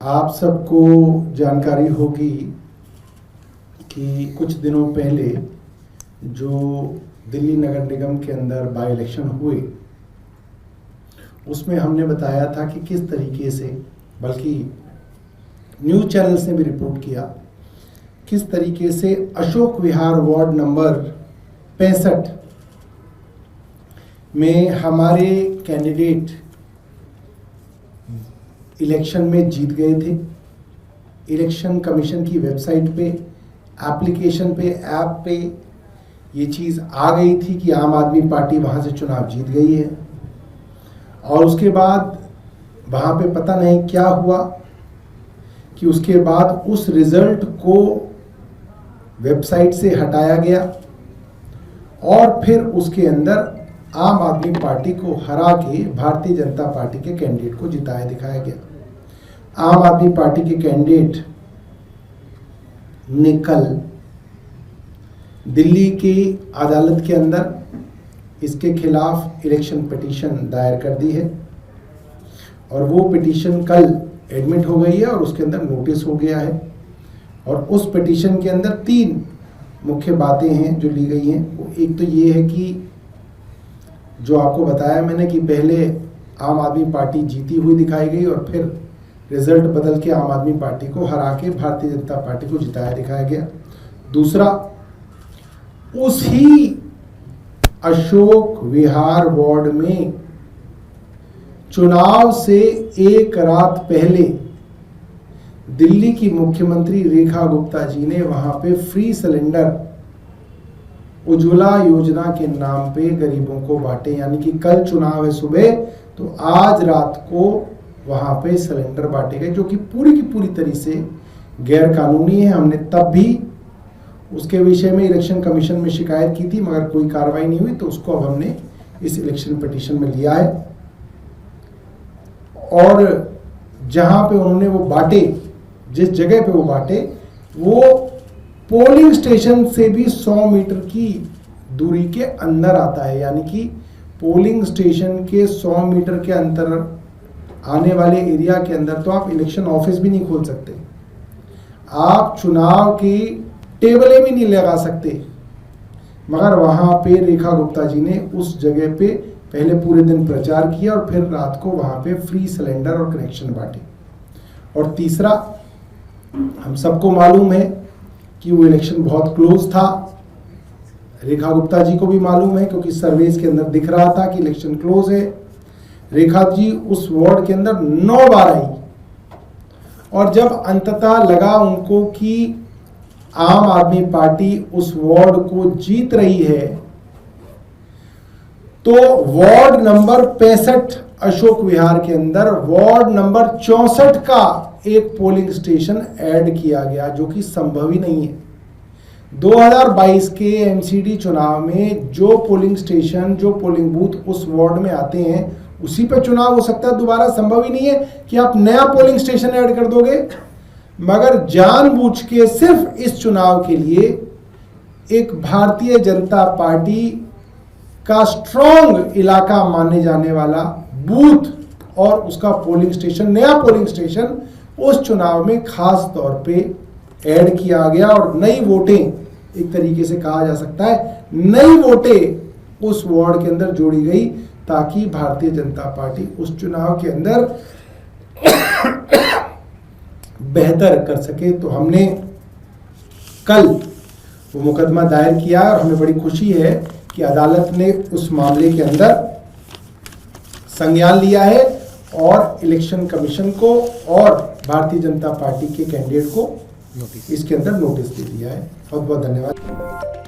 आप सबको जानकारी होगी कि कुछ दिनों पहले जो दिल्ली नगर निगम के अंदर बाई इलेक्शन हुए उसमें हमने बताया था कि किस तरीके से, बल्कि न्यूज़ चैनल्स ने भी रिपोर्ट किया, किस तरीके से अशोक विहार वार्ड नंबर 65 में हमारे कैंडिडेट इलेक्शन में जीत गए थे। इलेक्शन कमीशन की वेबसाइट पे, एप्लीकेशन पे, ऐप पे ये चीज़ आ गई थी कि आम आदमी पार्टी वहाँ से चुनाव जीत गई है। और उसके बाद वहाँ पे पता नहीं क्या हुआ कि उसके बाद उस रिज़ल्ट को वेबसाइट से हटाया गया और फिर उसके अंदर आम आदमी पार्टी को हरा के भारतीय जनता पार्टी के कैंडिडेट को जिताया दिखाया गया। आम आदमी पार्टी के कैंडिडेट ने कल दिल्ली की अदालत के अंदर इसके खिलाफ इलेक्शन पिटीशन दायर कर दी है और वो पिटीशन कल एडमिट हो गई है और उसके अंदर नोटिस हो गया है। और उस पिटीशन के अंदर 3 मुख्य बातें हैं जो ली गई हैं। वो एक तो ये है कि जो आपको बताया मैंने कि पहले आम आदमी पार्टी जीती हुई दिखाई गई और फिर रिजल्ट बदल के आम आदमी पार्टी को हरा के भारतीय जनता पार्टी को जिताया दिखाया गया। दूसरा, उसी अशोक विहार वार्ड में चुनाव से एक रात पहले दिल्ली की मुख्यमंत्री रेखा गुप्ता जी ने वहां पे फ्री सिलेंडर उज्ज्वला योजना के नाम पे गरीबों को बांटे। यानी कि कल चुनाव है सुबह, तो आज रात को वहां पे सिलेंडर बांटे गए, जो कि पूरी की पूरी तरह से गैर कानूनी है। हमने तब भी उसके विषय में इलेक्शन कमीशन में शिकायत की थी मगर कोई कार्रवाई नहीं हुई, तो उसको अब हमने इस इलेक्शन पिटीशन में लिया है। और जहां पे उन्होंने वो बांटे, जिस जगह पे वो बांटे, वो पोलिंग स्टेशन से भी 100 मीटर की दूरी के अंदर आता है। यानी कि पोलिंग स्टेशन के 100 मीटर के अंतर आने वाले एरिया के अंदर तो आप इलेक्शन ऑफिस भी नहीं खोल सकते, आप चुनाव की टेबलें भी नहीं लगा सकते। मगर वहां पे रेखा गुप्ता जी ने उस जगह पे पहले पूरे दिन प्रचार किया और फिर रात को वहां पे फ्री सिलेंडर और कनेक्शन बांटे। और तीसरा, हम सबको मालूम है कि वो इलेक्शन बहुत क्लोज था। रेखा गुप्ता जी को भी मालूम है क्योंकि सर्वेस के अंदर दिख रहा था कि इलेक्शन क्लोज है। रेखा जी उस वार्ड के अंदर 9 बार आई और जब अंततः लगा उनको कि आम आदमी पार्टी उस वार्ड को जीत रही है, तो वार्ड नंबर 65 अशोक विहार के अंदर वार्ड नंबर 64 का एक पोलिंग स्टेशन ऐड किया गया, जो कि संभव ही नहीं है। 2022 के एमसीडी चुनाव में जो पोलिंग स्टेशन, जो पोलिंग बूथ उस वार्ड में आते हैं उसी पर चुनाव हो सकता है दोबारा। संभव ही नहीं है कि आप नया पोलिंग स्टेशन ऐड कर दोगे। मगर जानबूझ के सिर्फ इस चुनाव के लिए एक भारतीय जनता पार्टी का स्ट्रॉन्ग इलाका माने जाने वाला बूथ और उसका पोलिंग स्टेशन, नया पोलिंग स्टेशन उस चुनाव में खास तौर पे ऐड किया गया और नई वोटें, एक तरीके से कहा जा सकता है नई वोटें उस वार्ड के अंदर जोड़ी गई ताकि भारतीय जनता पार्टी उस चुनाव के अंदर बेहतर कर सके। तो हमने कल वो मुकदमा दायर किया और हमें बड़ी खुशी है कि अदालत ने उस मामले के अंदर संज्ञान लिया है और इलेक्शन कमीशन को और भारतीय जनता पार्टी के कैंडिडेट को इसके अंदर नोटिस दे दिया है। बहुत बहुत धन्यवाद।